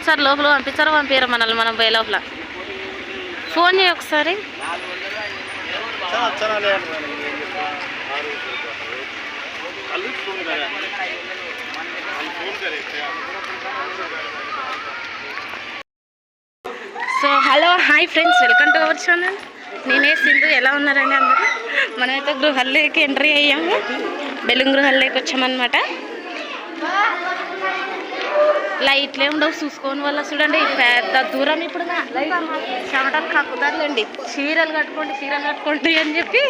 ఒకసారి లోపల పంపించారో పంపించారు మనల్ని మనం పోయే లోపల. ఫోన్ చేయి ఒకసారి. So hello hi friends, welcome to our channel. నేనే సింధు. ఎలా ఉన్నారండి అందరూ? మనమైతే గృహాల్లోకి ఎంట్రీ అయ్యాము. బెలూన్ గృహాల్లోకి వచ్చామన్నమాట. లైట్లే ఉండవు చూసుకోని వల్ల చూడండి పెద్ద దూరం. ఇప్పుడు చెమటలు కక్కుతారులేండి. చీరలు కట్టుకోండి అని చెప్పి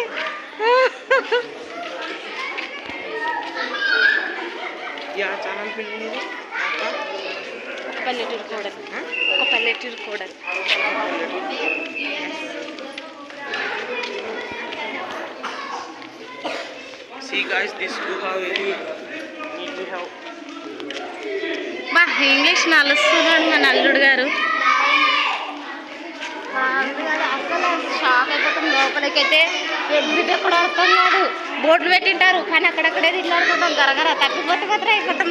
ఒక పల్లెటూరు కూడా See guys, this guha very easy how. బా ఇంగ్లీష్ నలుస్తున్నాడు మన అల్లుడు గారు. అసలు షాక్ అయిపోతాం. లోపలికైతే ఎగ్జిట్ ఎక్కడ ఆడుతున్నాడు. బోర్డులు పెట్టింటారు కానీ అక్కడక్కడే తిన్నాడుకుంటాం. గరగర తప్పిపోతే అయిపోతాం.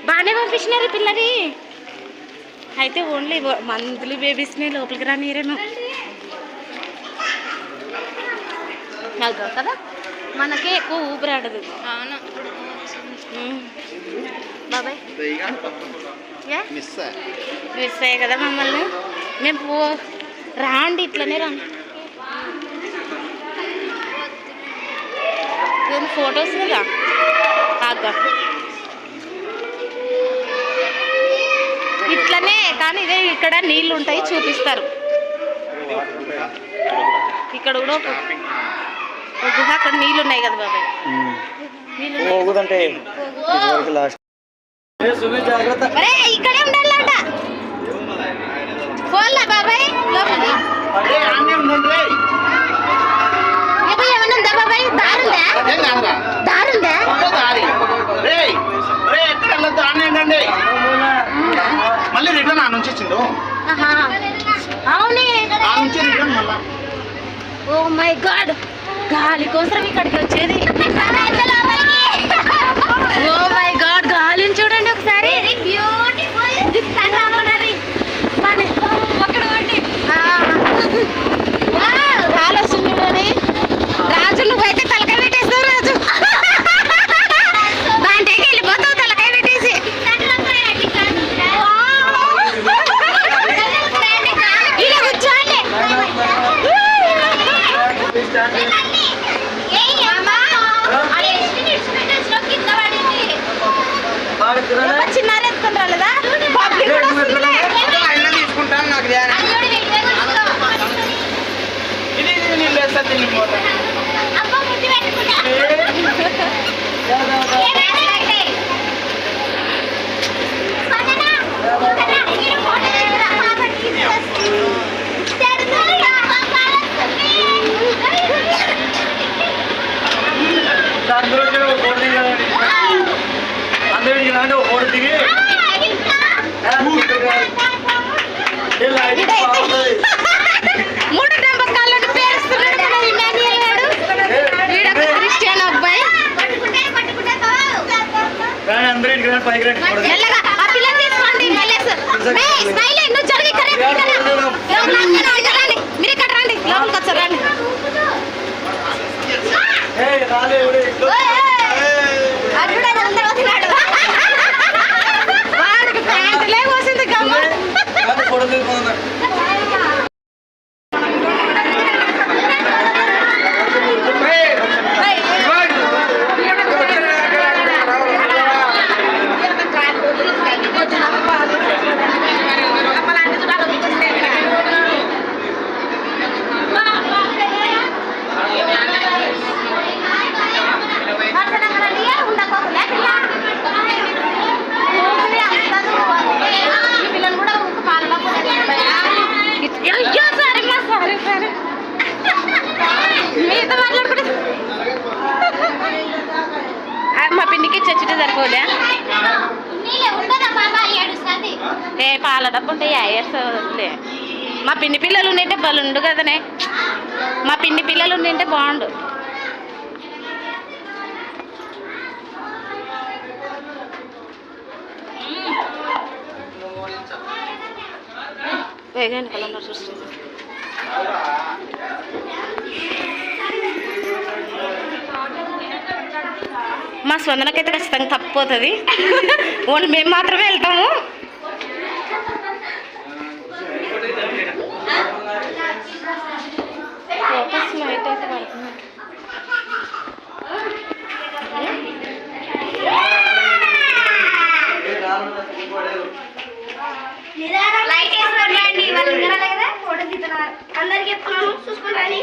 బాగానే పంపించినారు పిల్లని. అయితే ఓన్లీ మంత్లీ బేబీస్ని లోపలికి రానిరేమో కదా. మనకే ఎక్కువ ఊపిరాడదు. అవును బాబాయ్, మిస్ అయ్యే కదా మమ్మల్ని. మేము రాండి ఇట్లనే రండి. ఫొటోస్ కదా కాగా ఇట్లనే. కానీ ఇదే ఇక్కడ నీళ్ళు ఉంటాయి చూపిస్తారు. ఇక్కడ కూడా ఒక గుహ, అక్కడ నీళ్ళు ఉన్నాయి కదా బాబాయ్. ఇక్కడే ఉండాలంట. పోల్లా బాబాయ్ లోపలి. ఏమన్నా ఉందా బాబాయ్? దారుందా? మళ్ళీ రిటర్న్ ఆ నుంచి వచ్చిండు. అవునే. ఓ మై గాడ్, గాలి కోసం ఇక్కడికి వచ్చేది. ఓ మై గాడ్, గాలిని చూడండి ఒకసారి. గాలి వస్తుంది కానీ రాజు నువ్వైతే తలకాయ పెట్టేస్తావు. రాజు దాంట్లోకి వెళ్ళిపోతావు తలకాయ పెట్టేసి. ఇలా కూర్చోండి. చిన్నార ఎత్తుకుని రాలేదా? తీసుకుంటాను నాకు మూడు నమ్మకాలను పేరుస్తున్నాడు మన ఇమాన్యుయల్ గారు. వీడొక క్రిస్టియన్ అబ్బాయి. మెల్లగా ఆ పిల్లని తీసుకోండి. నువ్వు జరిగి మీరు ఇక్కడ రండి. లోపలికి వచ్చారు రండి. వాడికి ప్యాంటులే పోసింది గమ్మ. మా పిండికి చచ్చుటే సరిపోదా? ఏ పాల డబ్బు ఉంటాయి అయ్యేర్లే. మా పిండి పిల్లలు ఉండింటే బలుండు కదనే. మా పిండి పిల్లలు ఉండింటే బాగుండు. వేగాను కలర్ చూస్తుంది. మా స్పందనకైతే ఖచ్చితంగా తప్పిపోతుంది. ఓన్లీ మేము మాత్రమే వెళ్తాము. ఫోకస్ లైట్ అయితే పడుతుంది. అందరికి చెప్తున్నాను చూసుకుంటాను.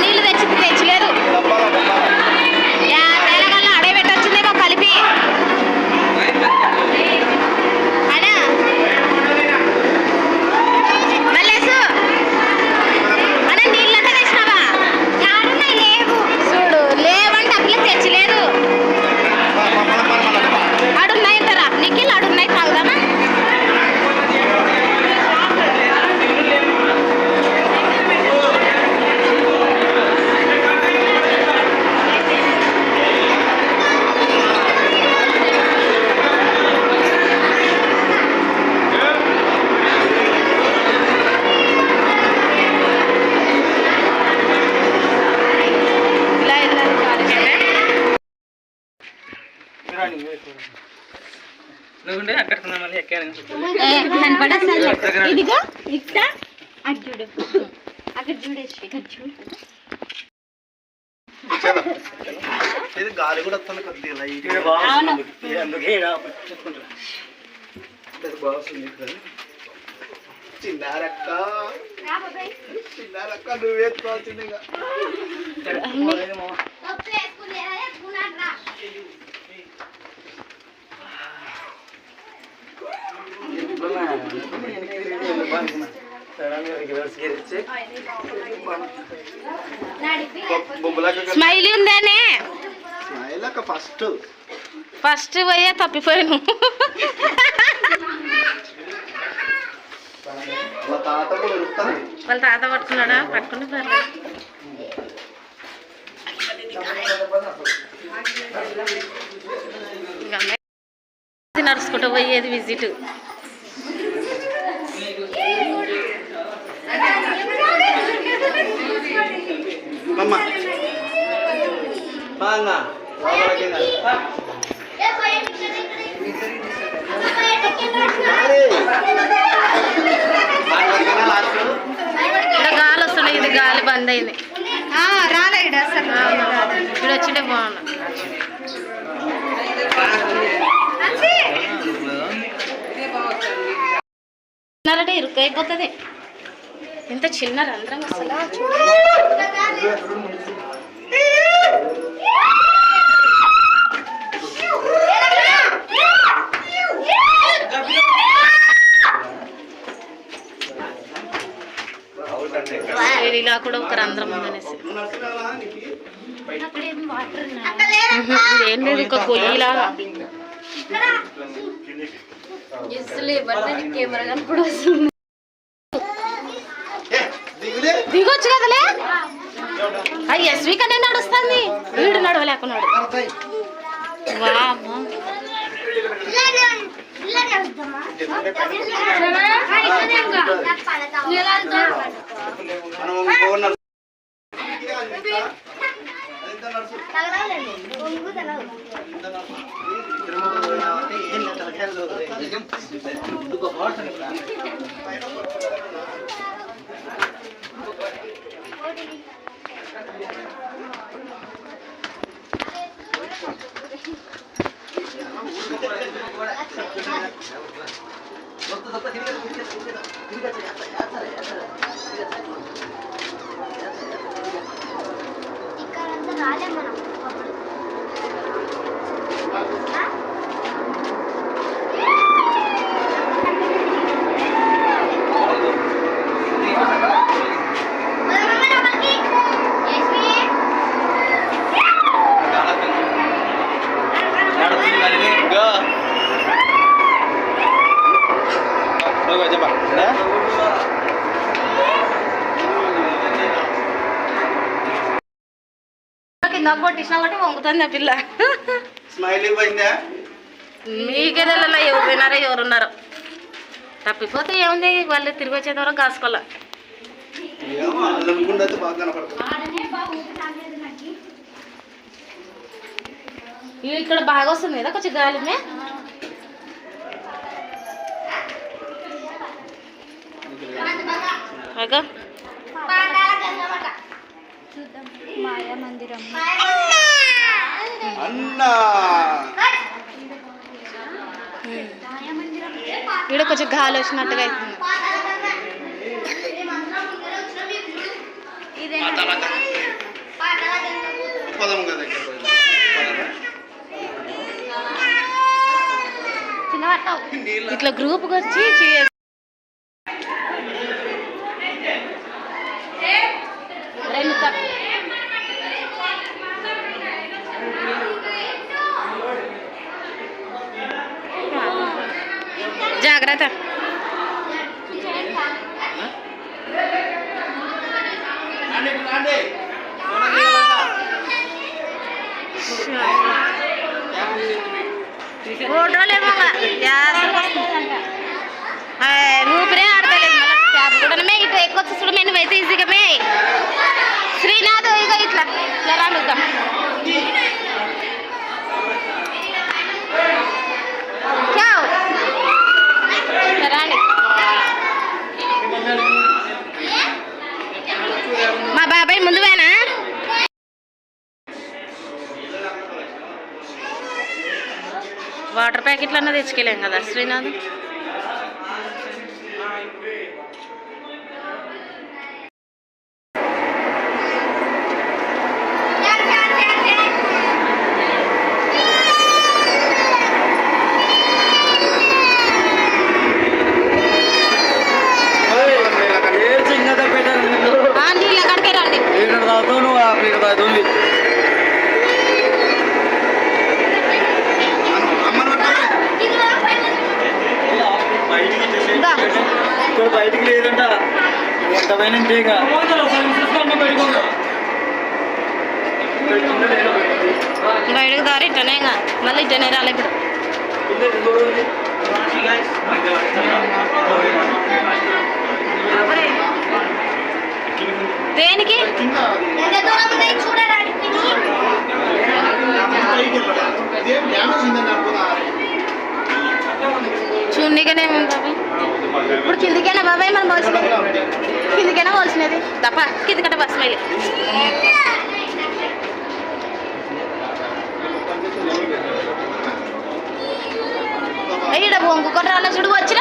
నీళ్ళు తెచ్చలేదు. తెలంగాణ అడే పెట్టొచ్చిందేమో కలిపి. అనా మళ్ళేసు అనే నీళ్ళంతా తెచ్చినావా? లేవు చూడు, లేవంటే అట్లా తెచ్చలేదు. ఆడున్నాయంటారా నిఖిల్? ఆడున్నాయి తాగుదామా? నువ్వుంటే అక్కడ మళ్ళీ ఎక్కాను. ఇదిగో ఇక్కడ అటు చూడు, అక్కడ చూడేసి ఇక్కడ చూడు. ఇది గాలి కూడా వస్తుంది కొద్దిగా చిన్నారక్క చిన్నారక్క నువ్వు వేసుకోవాల్సింది. స్మైలీ ఉందానే? ఫస్ట్ పోయే తప్పిపోయాను. వాళ్ళ తాత పట్టుకున్నాడా? పట్టుకుని నడుచుకుంటూ పోయేది విజిట్. ఇక్కడ గాలి వస్తున్నాయి. ఇది గాలి బంద్ అయింది. రాలే ఇక్కడ వచ్చింటే బాగుండు. చిన్నారంటే ఇరుక్కైపోతుంది. ఎంత చిన్న రంధ్రం అసలు. ఇలా కూడా ఒక రంధ్రం ఉందనేసి ఏం లేదు, ఒక గొయ్యిలాగా. కెమెరా కనపడి వస్తుంది. దిగొచ్చు కదలే. ఎస్వి కనే నడుస్తుంది, వీడు నడవలేకున్నాడు. వామ్మో కొట్టించిన ఒకటి వంగుతుంది ఆ పిల్ల. స్మైలీ పోయిందా? మీకే ఎవరు పోయినారో ఎవరున్నారో. తప్పిపోతే ఏముంది, వాళ్ళు తిరిగి వచ్చేంత వరకు కాసుకోవాలి. ఏమో వాళ్ళు అనుకుంటే అయితే బాగా కనపడుతుంది. ఇక్కడ బాగా వస్తుంది కదా కొంచెం గాలిమే. అగో మాయా మందిరం. అన్నా ఇక్కడ కొంచెం గాలి వచ్చినట్టుగా అవుతుంది. పదం కదా ఇట్లా గ్రూప్కి వచ్చి రెండు జాగ్రత్త. ఫోటోలేమో ఊపిరే ఆడతలేదు. మళ్ళీ క్యాబ్ కూడా మే ఇట్లా ఎక్కువ చూడు మే, నువ్వైతే ఈజీగా మే. శ్రీనాథ్ ఇక ఇట్లా ఇట్లా రాడుద్దాం. రాండి. మా బాబాయ్ ముందువేనా? వాటర్ ప్యాకెట్లు అన్నది తెచ్చుకెళ్ళాం కదా శ్రీనాథ్. నీళ్ళ కడికే రండి. ఇక్కడ బయటికి లేదంట ఎంతమైనా ఇంతేగా. బయటకు దారి ఇట్టనే మళ్ళీ ఇట్టనే రాలే ఇప్పుడు. దేనికి చూడనికనే బాబాయ్. ఇప్పుడు కిందికైనా బాబాయ్ మనం పోల్చినది, కిందికైనా పోల్చినది తప్ప కిందికట బస్ మళ్ళీ. ఇక్కడ బొంగుకొని రాళ్ళ చూడు వచ్చిన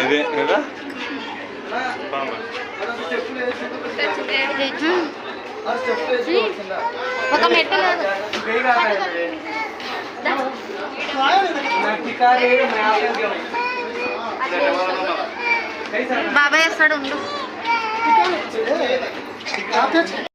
ఇదే కదా. ఒక మెట్టు బాబాయ్ వస్తాడు ఉండు.